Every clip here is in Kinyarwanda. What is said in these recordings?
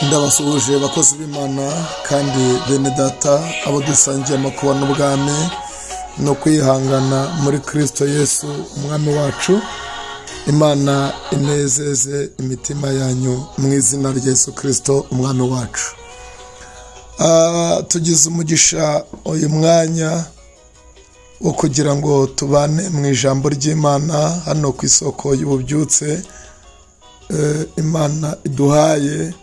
ndabasuhuje bakozi b'Imana kandi bene data abo dusangiye amakuba n'ubwami no kwihangana muri Kristo Yesu umwami wacu. Imana inezeze imitima yanyu mu izina rya Yesu Kristo umwami wacu. Tugize umugisha uyu mwanya wo kugira ngo tubane mu ijambo ry'Imana hano ku isoko y'ububyutse Imana iduhaye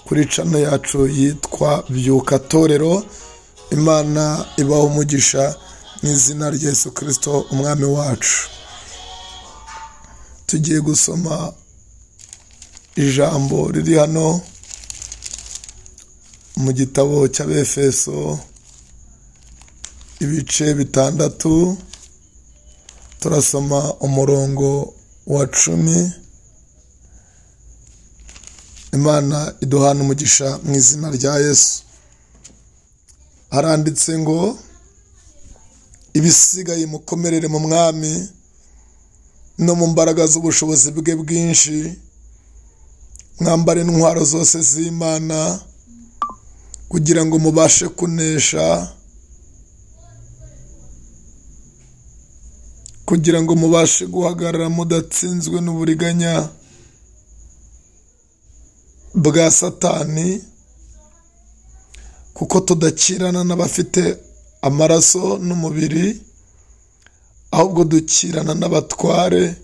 kuri channel yacu yitwa Byuka Torero. Imana ibaho umugisha mu izina rya Yesu Kristo umwami wacu. Tugiye gusoma ijambo riri hano mu gitabo cy'Abefeso ibice 6. Turasoma umurongo wa 10. Imana iduhana umugisha mu izina rya Yesu. Haranditse ngo ibisigaye mukomerere mu mwami no mu mbaraga z'ubushobozi bwe bwinshi, mwambare intwaro zose z'Imana kugira ngo mubashe kunesha, kugira ngo mubashe guhagarara mudatsinzwe n'uburiganya bwa Satani, kuko tudakirana n'abafite amaraso n'umubiri, ahubwo dukirana n'abatware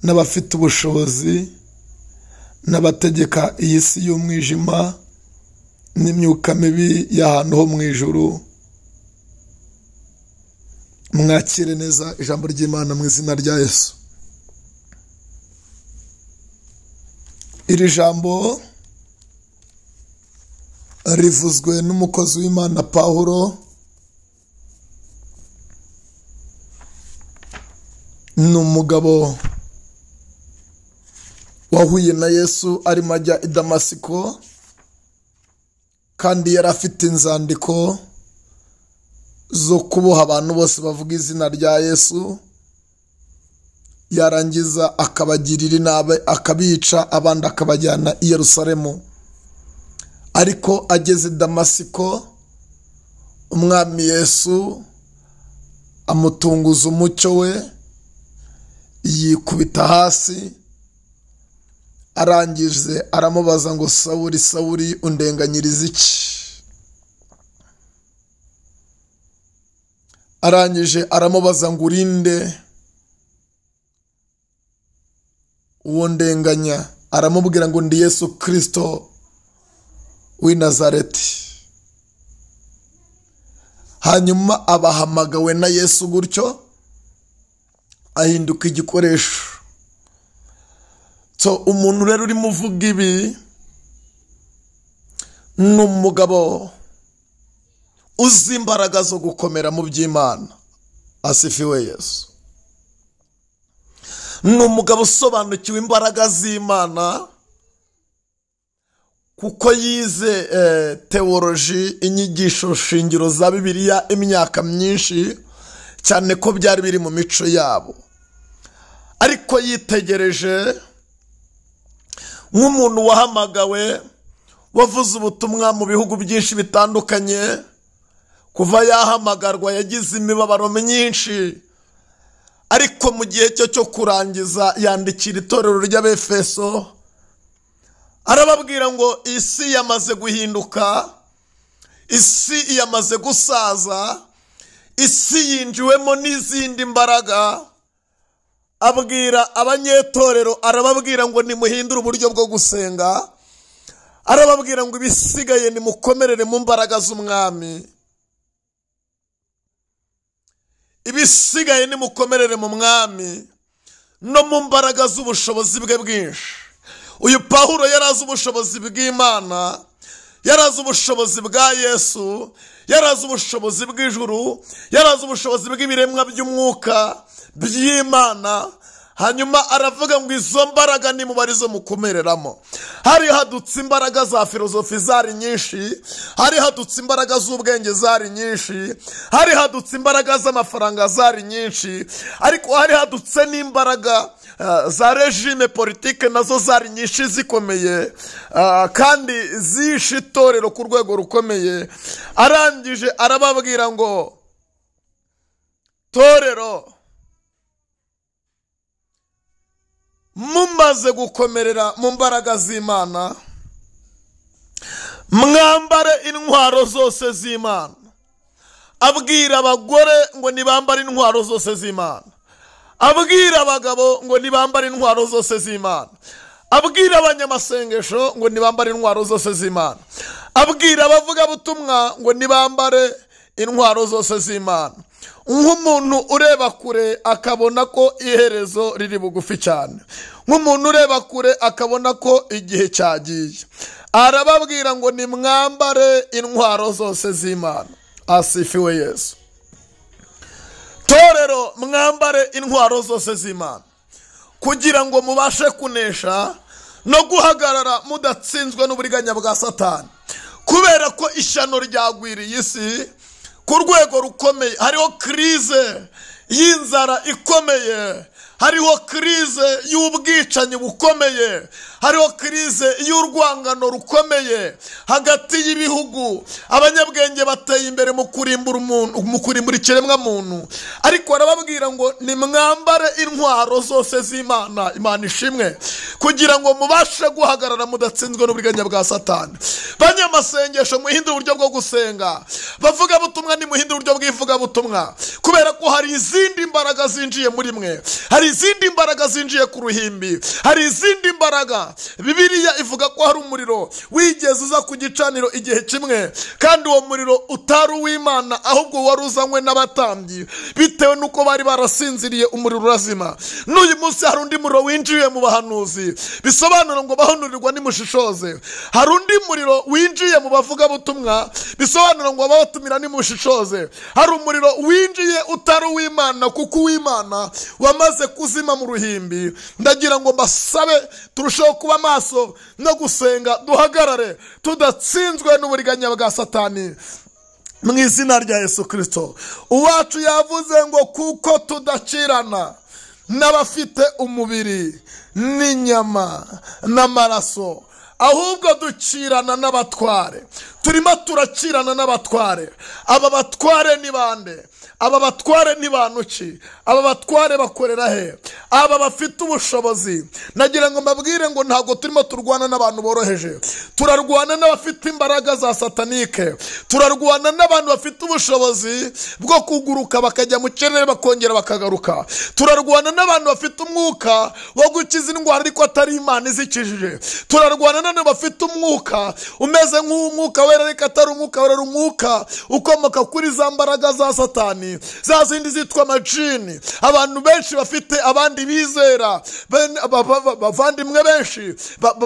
n'abafite ubushobozi n'abategeka iyi si y'umwijima n'imyuka mibi y'ahantu ho mu ijuru. Mwakire neza ijambo ry'Imana mu izina rya Yesu. Iri jambo rivuzwe n'umukozi w'Imana Pawulo. Ni umugabo wahuye na Yesu arimo ajya i Damasiko, kandi yari afite inzandiko zo kuboha abantu bose bavuga izina rya Yesu, yarangiza akabagirira inabi akabica, abandi akabajyana i Yerusalemu. Ariko ageze i Damasiko, umwami Yesu amutunguza umucyo we, yikubita hasi, arangije aramubaza ngo Sawuli, Sawuli, undenganyiriza iki? Arangije aramubaza ngo urinde? Uwo ndenganya. Aramubwira ngo ndi Yesu Kristo w'i Nazareti. Hanyuma abahamagawe na Yesu gutyo ahinduka igikoresho. So umuntu rero urimo uvuga ibi ni umugabo uzi imbaraga zo gukomera mu by'Imana. Asifiwe Yesu. Ni umugabo usobanukiwe imbaraga z'Imana, kuko yize teoloji, inyigisho shingiro za Bibiliya imyaka myinshi cyane ko byari biri mu mico yabo. Ariko yitegereje nk'umuntu wahamagawe, wavuze ubutumwa mu bihugu byinshi bitandukanye. Kuva yahamagarwa yagize imibabaro myinshi, ariko mu gihe cyo kurangiza yandikira itorero ry'Abefeso, arababwira ngo isi yamaze guhinduka, isi yamaze gusaza, isi yinjiwemo n'izindi mbaraga. Abwira abanyetorero, arababwira ngo nimuhindure uburyo bwo gusenga, arababwira ngo ibisigaye nimukomerere mu mbaraga z'umwami, ibisigaye nimukomerere mu mwami no mu mbaraga z'ubushobozi bwe bwinshi. Uyu Pawulo yarazi ubushobozi bw'Imana, yarazi ubushobozi bwa Yesu, yarazi ubushobozi bw'ijuru, yarazi ubushobozi bw'ibiremwa by'umwuka by'Imana. Hanyuma aravuga ngo izo mbaraga ni mubarizo mukomereramo. Hari hadutse imbaraga za filozofi zari nyinshi, hari hadutse imbaraga z'ubwenge zari nyinshi, hari hadutse imbaraga z'amafaranga zari nyinshi, ariko hari hadutse n'imbaraga za regime politike nazo zari nyinshi zikomeye kandi zishe itorero ku rwego rukomeye. Arangije arababwira ngo torero, mumaze gukomerera mu mbaraga z'Imana, mwambare intwaro zose z'Imana. Abwira abagore ngo nibambare intwaro zose z'Imana. Abwira abagabo ngo nibambare intwaro zose z'Imana. Abwira abanyamasengesho ngo nibambare intwaro zose z'Imana. Abwira abavuga butumwa ngo nibambare intwaro zose z'Imana. Nk'umuntu ureba kure akabona ko iherezo riri bugufi cyane, nk'umuntu ureba kure akabona ko igihe cyagiye, arababwira ngo nimwambare intwaro zose z'Imana. Asifiwe Yesu. Torero, mwambare intwaro zose z'Imana kugira ngo mubashe kunesha no guhagarara mudatsinzwe n'uburiganya bwa Satani, kubera ko ishyano ryagwiriye isi ku rwego rukomeye. Hariho krize y'inzara ikomeye, hariho krize y'ubwicanyi bukomeye, hariho krize y'urwangano rukomeye hagati y'ibihugu. Abanyabwenge bateye imbere mu kurimbura umuntu, mu kurimbura ikiremwa muntu, ariko arababwira ngo nimwambare intwaro zose z'Imana. Imana ishimwe, kugira ngo mubashe guhagarara mudatsinzwe n'uburiganya bwa Satani. Banyamasengesho, muhindure uburyo bwo gusenga. Bavuga butumwa, ni muhindure uburyo bw'ivuga butumwa, kubera ko hari izindi mbaraga zinjiye muri mwe, hari izindi mbaraga zinjiye ku ruhimbi, hari izindi mbaraga. Bibiliya ivuga ko hari umuriro wigeze uza ku gicaniro igihe kimwe, kandi uwo muriro utari uw'Imana, ahubwo wari uzanywe n'abatambyi, bitewe n'uko bari barasinziriye umuriro urazima. N'uyu munsi hari undi muriro winjiye mu bahanuzi, bisobanura ngo bahanurirwa nimushishoze. Hari undi muriro winjiye mu bavuga butumwa, bisobanura ngo babatumira nimushishoze. Hari umuriro winjiye utari uw'Imana, kuko uw'Imana wamaze kuzima mu ruhimbi. Ndagira ngo mbasabe turusheho kuba maso no gusenga, duhagarare tudatsinzwe n'uburiganya bwa Satani mu izina rya Yesu Kristo. Uwacu yavuze ngo kuko tudakirana n'abafite umubiri n'inyama n'amaraso, ahubwo dukirana n'abatware. Turimo turakirana n'abatware. Aba batware ni bande? Aba batware ni bantu ki? Aba batware bakorera he? Aba bafite ubushobozi. Nagira ngo mbabwire ngo ntabwo turimo turwana n'abantu boroheje, turarwana n'abafite imbaraga za satanike. Turarwana n'abantu bafite ubushobozi bwo kuguruka bakajya mu kirere bakongera bakagaruka. Turarwana n'abantu bafite umwuka wo gukiza indwara ariko atari Imana izikijije. Turarwana n'abantu bafite umwuka umeze nk'umwuka wera ariko atari umwuka wera, umwuka ukomoka kuri za mbaraga za Satani, za zindi zitwa majini. Abantu benshi bafite abandi bizera, bavandimwe benshi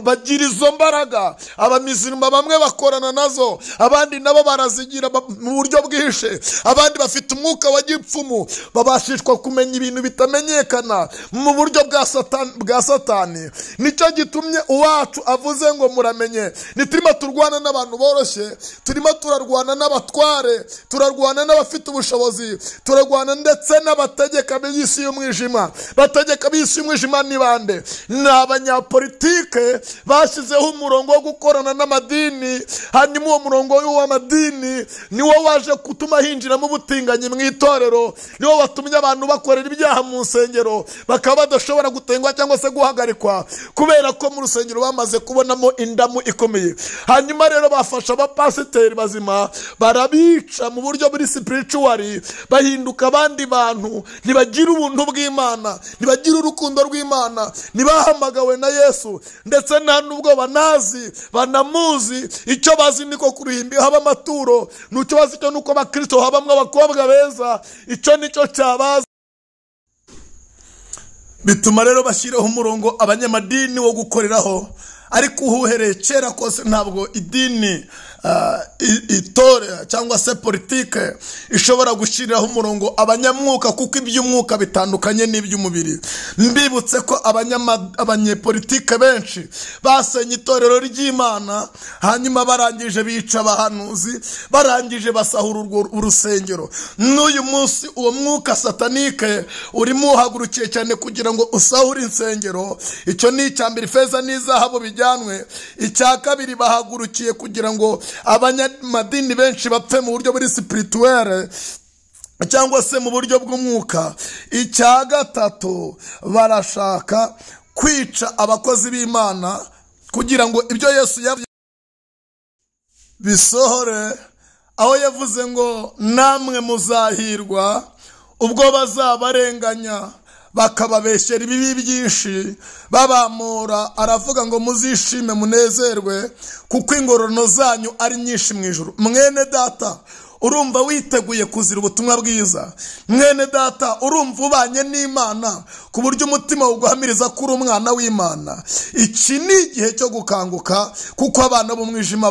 bagira izo mbaraga. Abamizirima bamwe bakorana nazo, abandi nabo barazigira mu buryo bwihishe. Abandi bafite umwuka wa gipfumu, babashishwa kumenya ibintu bitamenyekana mu buryo bwa Satani. Nicyo gitumye uwacu avuze ngo muramenye, niturimo turwana n'abantu boroshye, turimo turarwana n'abatware, turarwana n'abafite ubushobozi, turarwana ndetse n'abategeka b'isi y'umwijima. Bategeka b'isi y'umwijima ni bande? Ni abanyapolitike bashyizeho umurongo wo gukorana n'amadini. Hanyuma uwo murongo w'amadini niwo waje gutuma hinjiramo ubutinganyi mu itorero, niwo watumye abantu bakorera ibyaha mu nsengero bakaba badashobora gutengwa cyangwa se guhagarikwa, kubera ko mu rusengero bamaze kubonamo indamu ikomeye. Hanyuma rero bafasha abapasiteri bazima, barabica mu buryo buri spiritual, bahinduka abandi bantu. Ntibagira ubuntu bw'Imana, ntibagira urukundo rw'Imana, ntibahamagawe na Yesu, ndetse nta nubwo banamuzi. Icyo bazi niko ku ruhimbi haba amaturo, n'icyo bazi cyo nuko abakristo habamwe abakobwa beza. Icyo nicyo cyabaza. Bituma rero bashyiraho umurongo abanyamadini wo gukoreraho, ariko uhereye kera kose ntabwo idini itore cyangwa se politike ishobora gushyiriraho umurongo abanyamwuka, kuko iby'umwuka bitandukanye n'iby'umubiri. Mbibutse ko abanyepolitike benshi basenye itorero ry'Imana, hanyuma barangije bica abahanuzi, barangije basahura urusengero. N'uyu munsi uwo mwuka satanike urimo uhagurukiye cyane kugira ngo usahure insengero. Icyo ni icya mbere, ifeza n'izahabu bijyanwe. Icya kabiri, bahagurukiye kugira ngo abanyamadini benshi bapfe mu buryo buri spirituel cyangwa se mu buryo bw'umwuka. Icya gatatu, barashaka kwica abakozi b'Imana kugira ngo ibyo Yesu bisohore, aho yavuze ngo namwe muzahirwa ubwo bazabarenganya bakababeshyera ibibi byinshi babamura. Aravuga ngo muzishime munezerwe kuko ingororano zanyu ari nyinshi mu ijuru. Mwene data, urumva witeguye kuzira ubutumwa bwiza? Mwene data, urumva ubanye n'Imana ku buryo umutima uguhamiriza ko uri umwana w'Imana? Iki ni igihe cyo gukanguka, kuko abana b'umwijima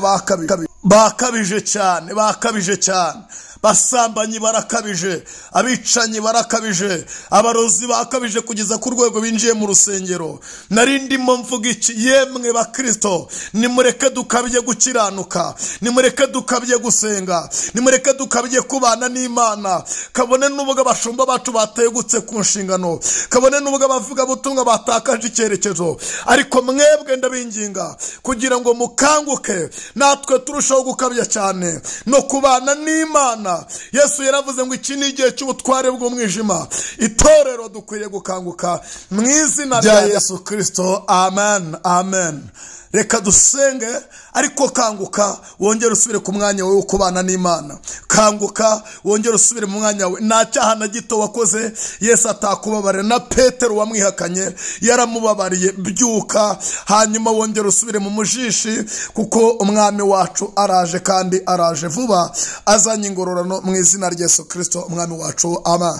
bakabije cyane, bakabije cyane. Basambanyi barakabije, abicanyi barakabije, abarozi bakabije kugeza ku rwego binjiye mu rusengero. Nari ndimo mvuga iki? Yemwe bakristo, nimureke dukabye gukiranuka, nimureke dukabye gusenga, nimureke dukabye kubana n'Imana. Kabone n'ubwo abashumba bacu bategutse ku nshingano, kabone n'ubwo abavuga butumwa batakaje icyerekezo, ariko mwebwe ndabinginga kugira ngo mukanguke, natwe turushaho gukabya cyane no kubana n'Imana. Yesu yaravuze ngo iki ni igihe cy'ubutware bw'umwijima. Itorero dukwiriye gukanguka mu izina rya Yesu Kristo. Amen, amen. Reka dusenge, ariko kanguka wongere usubire ku mwanya wawe wo kubana n'Imana. Kanguka wongere usubire mu mwanya wawe. Nta cyaha na gito wakoze Yesu atakubabare. Na Petero wamwihakanye yaramubabariye. Byuka, hanyuma wongere usubire mu mujishi, kuko umwami wacu araje, kandi araje vuba, azanye ingororano mu izina rya Yesu Kristo umwami wacu. Amen.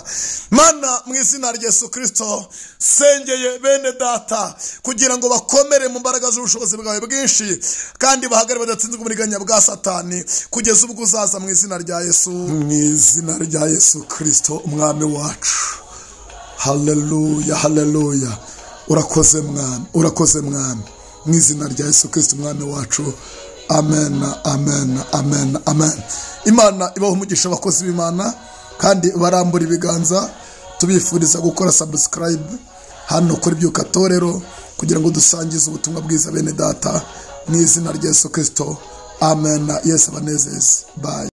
Mana, mu izina rya Yesu Kristo sengeye bene data kugira ngo bakomere mu mbaraga z'ubushobozi bwawe bwinshi, kandi bahagare badatsinzwe uburiganya bwa Satani, kugeza ubwo uzaza mu izina rya Yesu, mu izina rya Yesu Kristo umwami wacu. Haleluya, haleluya. Urakoze mwami, urakoze mwami, mu izina rya Yesu Kristo umwami wacu. Amen, amen, amen, amen. Imana ibaho umugisha abakozi b'Imana, kandi barambura ibiganza. Tubifuriza gukora subscribe hano kuri Byuka Torero, kugira ngo dusangize ubutumwa bwiza bene data, mu izina rya Yesu Kristo. Amen. Yesu abanezeze. Bye.